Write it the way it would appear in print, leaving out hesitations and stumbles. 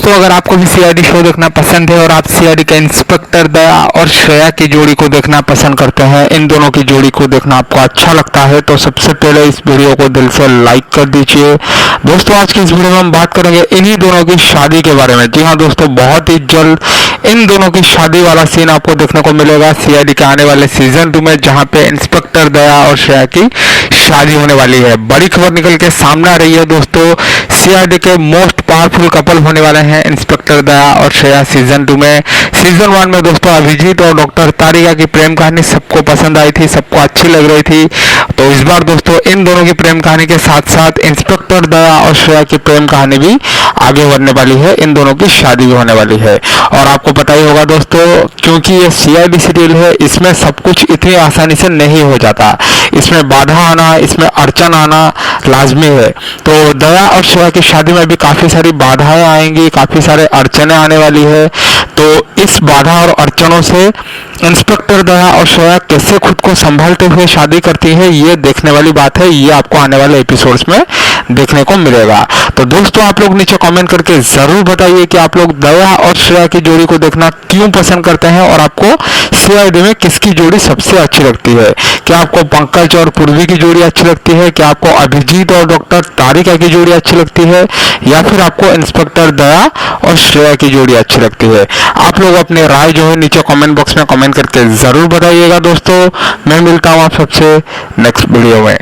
दोस्तों अगर आपको भी सीआईडी शो देखना पसंद है और आप सीआईडी के इंस्पेक्टर दया और श्रेया की जोड़ी को देखना पसंद करते हैं, इन दोनों की जोड़ी को देखना आपको अच्छा लगता है, तो सबसे पहले इस वीडियो को दिल से लाइक कर दीजिए। दोस्तों आज की इस वीडियो में हम बात करेंगे इन्हीं दोनों की शादी के बारे में। जी हाँ दोस्तों, बहुत ही जल्द इन दोनों की शादी वाला सीन आपको देखने को मिलेगा सीआईडी के आने वाले सीजन 2 में, जहाँ पे इंस्पेक्टर दया और श्रेया की शादी होने वाली है। बड़ी खबर निकल के सामने आ रही है दोस्तों, सीआईडी के मोस्ट पावरफुल कपल होने वाले हैं इंस्पेक्टर दया और श्रेया सीजन 2 में। सीजन 1 में दोस्तों अभिजीत और डॉक्टर तारिका की प्रेम कहानी सबको पसंद आई थी, सबको अच्छी लग रही थी। तो इस बार दोस्तों इन दोनों की प्रेम कहानी के साथ साथ इंस्पेक्टर दया और श्रेया की प्रेम कहानी भी आगे बढ़ने वाली है, इन दोनों की शादी भी होने वाली है। और आपको पता ही होगा दोस्तों, क्योंकि ये सीआईडी सीरियल है, इसमें सब कुछ इतनी आसानी से नहीं हो जाता, इसमें बाधा आना, इसमें अड़चन आना लाजमी है। तो दया और श्रेया की शादी में भी काफी सारी बाधाएं आएंगी, काफी सारे अड़चने आने वाली है। तो इस बाधा और अड़चनों से इंस्पेक्टर दया और श्रेया कैसे खुद को संभालते हुए शादी करती है, ये देखने वाली बात है। ये आपको आने वाले एपिसोड्स में देखने को मिलेगा। तो दोस्तों आप लोग नीचे कमेंट करके जरूर बताइए कि आप लोग दया और श्रेया की जोड़ी को देखना क्यों पसंद करते हैं और आपको सीआईडी में किसकी जोड़ी सबसे अच्छी लगती है। क्या आपको पंकज और पूर्वी की जोड़ी अच्छी लगती है, क्या आपको अभिजीत और डॉक्टर तारिका की जोड़ी अच्छी लगती है, या फिर आपको इंस्पेक्टर दया और श्रेया की जोड़ी अच्छी लगती है। आप लोग अपनी राय जो है नीचे कमेंट बॉक्स में कमेंट करके जरूर बताइएगा। दोस्तों मैं मिलता हूँ आप सबसे नेक्स्ट वीडियो में।